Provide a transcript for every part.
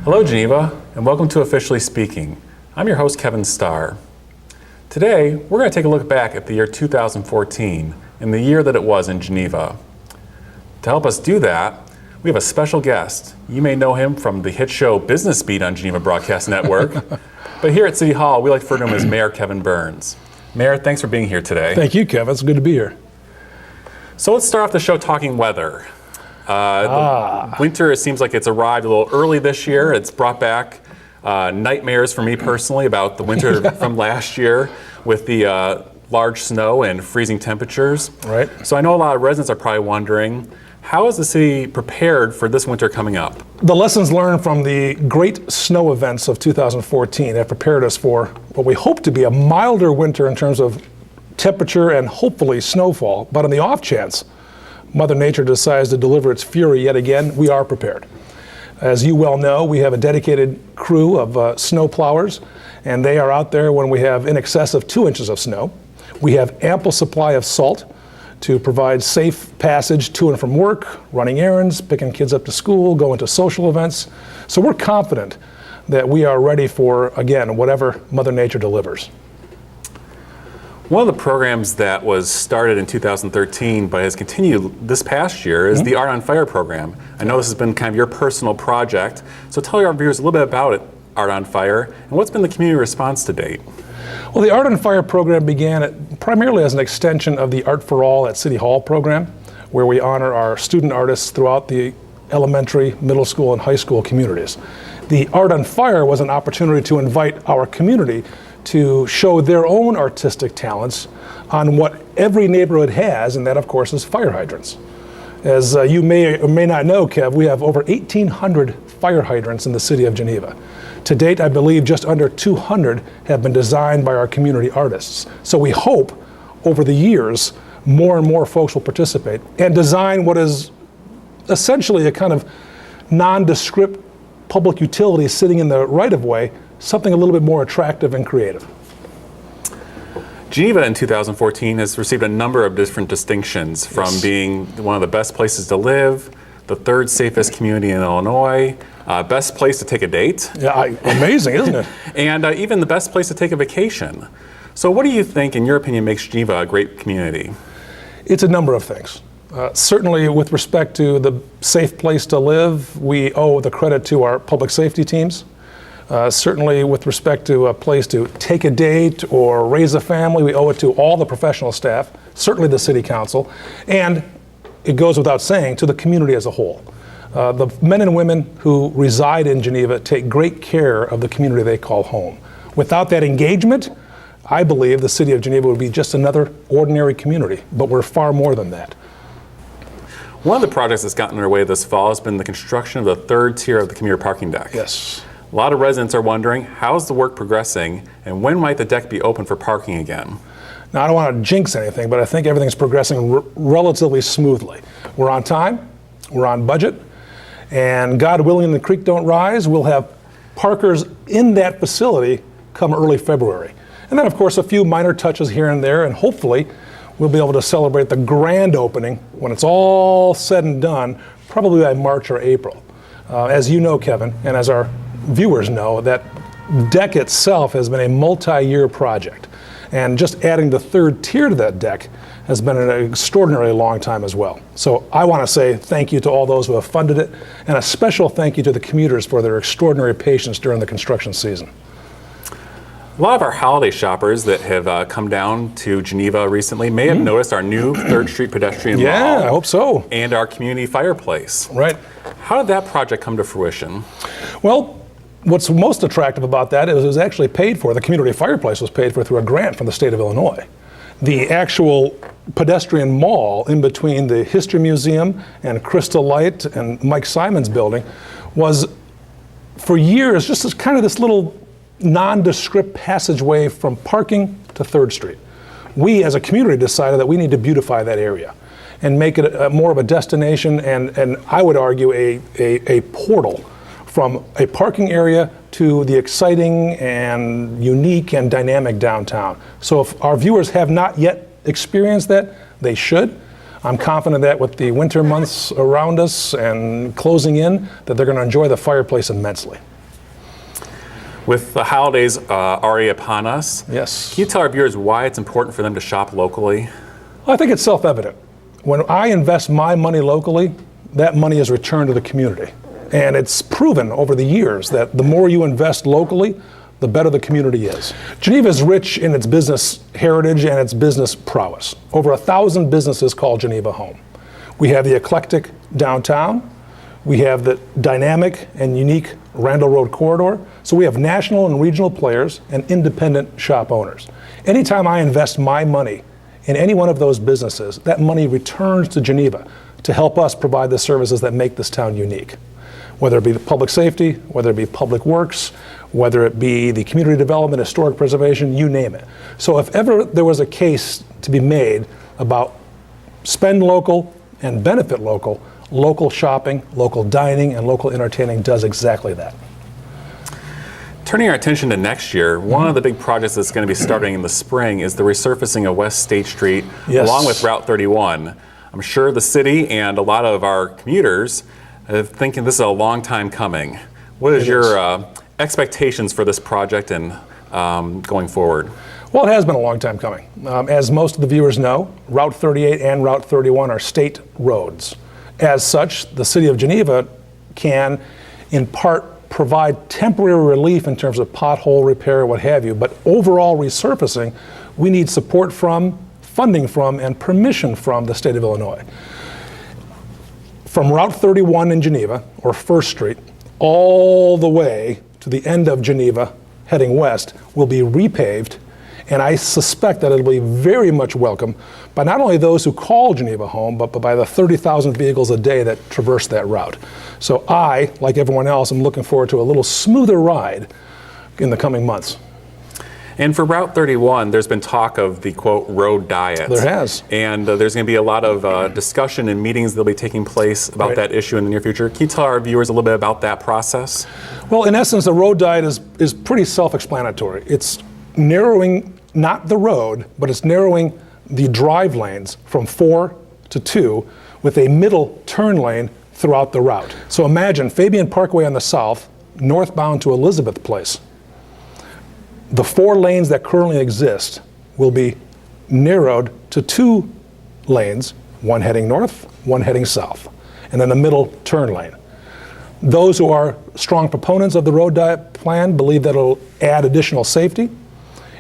Hello, Geneva, and welcome to Officially Speaking. I'm your host, Kevin Starr. Today, we're going to take a look back at the year 2014 and the year that it was in Geneva. To help us do that, we have a special guest. You may know him from the hit show Business Beat on Geneva Broadcast Network, but here at City Hall, we like to refer to him as Mayor Kevin Burns. Mayor, thanks for being here today. Thank you, Kevin. It's good to be here. So let's start off the show talking weather. The winter, it seems like it's arrived a little early this year. It's brought back nightmares for me personally about the winter from last year with the large snow and freezing temperatures. Right. So I know a lot of residents are probably wondering, how is the city prepared for this winter coming up? The lessons learned from the great snow events of 2014 have prepared us for what we hope to be a milder winter in terms of temperature and hopefully snowfall. But on the off chance Mother Nature decides to deliver its fury yet again, we are prepared. As you well know, we have a dedicated crew of snow plowers, and they are out there when we have in excess of 2 inches of snow. We have ample supply of salt to provide safe passage to and from work, running errands, picking kids up to school, going to social events. So we're confident that we are ready for, again, whatever Mother Nature delivers. One of the programs that was started in 2013 but has continued this past year is the Art on Fire program. I know this has been kind of your personal project, so tell our viewers a little bit about it, Art on Fire, and what's been the community response to date? Well, the Art on Fire program began primarily as an extension of the Art for All at City Hall program, where we honor our student artists throughout the elementary, middle school, and high school communities. The Art on Fire was an opportunity to invite our community to show their own artistic talents on what every neighborhood has, and that, of course, is fire hydrants. As you may or may not know, Kev, we have over 1,800 fire hydrants in the city of Geneva. To date, I believe just under 200 have been designed by our community artists. So we hope over the years, more and more folks will participate and design what is essentially a kind of nondescript public utility sitting in the right-of-way, something a little bit more attractive and creative. Geneva in 2014 has received a number of different distinctions, from being one of the best places to live, the third safest community in Illinois, best place to take a date. Yeah, amazing, isn't it? And even the best place to take a vacation. So what do you think, in your opinion, makes Geneva a great community? It's a number of things. Certainly with respect to the safe place to live, we owe the credit to our public safety teams. Certainly with respect to a place to take a date or raise a family, we owe it to all the professional staff, certainly the city council, and it goes without saying, to the community as a whole. The men and women who reside in Geneva take great care of the community they call home. Without that engagement, I believe the city of Geneva would be just another ordinary community, but we're far more than that. One of the projects that's gotten underway this fall has been the construction of the third tier of the commuter parking deck. Yes. A lot of residents are wondering, how's the work progressing, and when might the deck be open for parking again? Now, I don't want to jinx anything, but I think everything's progressing relatively smoothly. We're on time, we're on budget, and God willing, the creek don't rise, we'll have parkers in that facility come early February. And then, of course, a few minor touches here and there, and hopefully we'll be able to celebrate the grand opening when it's all said and done, probably by March or April. As you know, Kevin, and as our viewers know, that deck itself has been a multi-year project. And just adding the third tier to that deck has been an extraordinarily long time as well. So I want to say thank you to all those who have funded it, and a special thank you to the commuters for their extraordinary patience during the construction season. A lot of our holiday shoppers that have come down to Geneva recently may have noticed our new 3rd Street pedestrian mall. Yeah, I hope so. And our community fireplace. Right. How did that project come to fruition? Well, what's most attractive about that is it was actually paid for. The community fireplace was paid for through a grant from the state of Illinois. The actual pedestrian mall in between the History Museum and Crystal Light and Mike Simon's building was, for years, just as kind of this little nondescript passageway from parking to 3rd Street. We as a community decided that we need to beautify that area and make it more of a destination and I would argue a portal from a parking area to the exciting and unique and dynamic downtown. So if our viewers have not yet experienced that, they should. I'm confident that with the winter months around us and closing in, that they're going to enjoy the fireplace immensely. With the holidays already upon us, Yes. can you tell our viewers why it's important for them to shop locally? I think it's self-evident. When I invest my money locally, that money is returned to the community. And it's proven over the years that the more you invest locally, the better the community is. Geneva is rich in its business heritage and its business prowess. Over 1,000 businesses call Geneva home. We have the eclectic downtown. We have the dynamic and unique Randall Road corridor. So we have national and regional players and independent shop owners. Anytime I invest my money in any one of those businesses, that money returns to Geneva to help us provide the services that make this town unique. Whether it be the public safety, whether it be public works, whether it be the community development, historic preservation, you name it. So if ever there was a case to be made about spend local and benefit local, local shopping, local dining, and local entertaining does exactly that. Turning our attention to next year, one of the big projects that's going to be starting in the spring is the resurfacing of West State Street, Yes. along with Route 31. I'm sure the city and a lot of our commuters are thinking this is a long time coming. What is your expectations for this project and going forward? Well, it has been a long time coming. As most of the viewers know, Route 38 and Route 31 are state roads. As such, the City of Geneva can, in part, provide temporary relief in terms of pothole repair, what have you, but overall resurfacing, we need support from, funding from, and permission from the state of Illinois. From Route 31 in Geneva, or 1st Street, all the way to the end of Geneva, heading west, will be repaved, and I suspect that it'll be very much welcome by not only those who call Geneva home, but by the 30,000 vehicles a day that traverse that route. So I, like everyone else, am looking forward to a little smoother ride in the coming months. And for Route 31, there's been talk of the, quote, road diet. There has. And there's going to be a lot of discussion and meetings that will be taking place about Right. that issue in the near future. Can you tell our viewers a little bit about that process? Well, in essence, the road diet is pretty self-explanatory. It's narrowing, not the road, but it's narrowing the drive lanes from 4 to 2 with a middle turn lane throughout the route. So imagine Fabian Parkway on the south, northbound to Elizabeth Place. The 4 lanes that currently exist will be narrowed to 2 lanes, one heading north, one heading south, and then the middle turn lane. Those who are strong proponents of the road diet plan believe that it'll add additional safety.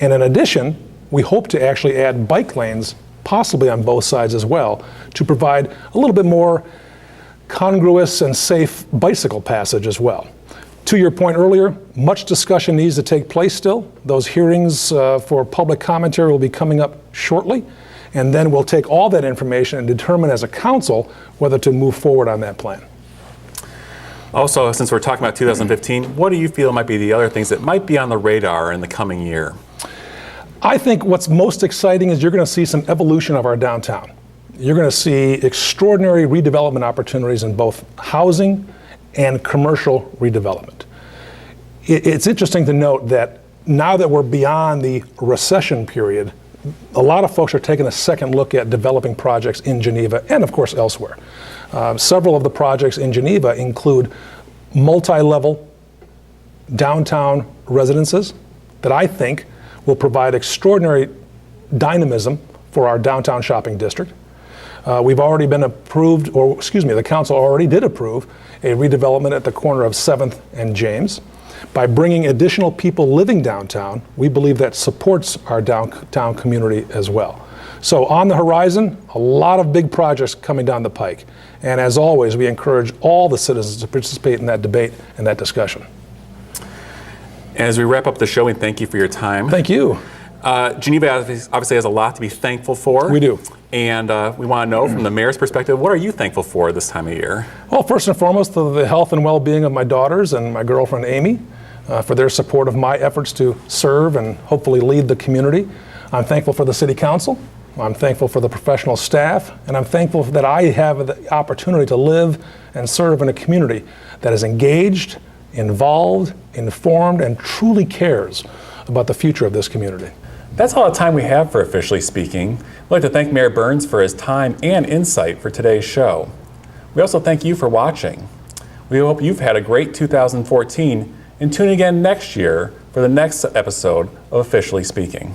And in addition, we hope to actually add bike lanes, possibly on both sides as well, to provide a little bit more congruous and safe bicycle passage as well. To your point earlier, much discussion needs to take place still. Those hearings for public commentary will be coming up shortly, and then we'll take all that information and determine as a council whether to move forward on that plan. Also, since we're talking about 2015, what do you feel might be the other things that might be on the radar in the coming year? I think what's most exciting is you're going to see some evolution of our downtown. You're going to see extraordinary redevelopment opportunities in both housing and commercial redevelopment. It's interesting to note that now that we're beyond the recession period, a lot of folks are taking a second look at developing projects in Geneva and, of course, elsewhere. Several of the projects in Geneva include multi-level downtown residences that I think will provide extraordinary dynamism for our downtown shopping district. We've already been approved, or excuse me, the council already did approve a redevelopment at the corner of 7th and James. By bringing additional people living downtown, we believe that supports our downtown community as well. So on the horizon, a lot of big projects coming down the pike. And as always, we encourage all the citizens to participate in that debate and that discussion. As we wrap up the show, we thank you for your time. Thank you. Geneva obviously has a lot to be thankful for. We do. And we want to know from the mayor's perspective, what are you thankful for this time of year? Well, first and foremost, the health and well-being of my daughters and my girlfriend Amy, for their support of my efforts to serve and hopefully lead the community. I'm thankful for the city council. I'm thankful for the professional staff, and I'm thankful that I have the opportunity to live and serve in a community that is engaged, involved, informed, and truly cares about the future of this community. That's all the time we have for Officially Speaking. I'd like to thank Mayor Burns for his time and insight for today's show. We also thank you for watching. We hope you've had a great 2014 and tune in again next year for the next episode of Officially Speaking.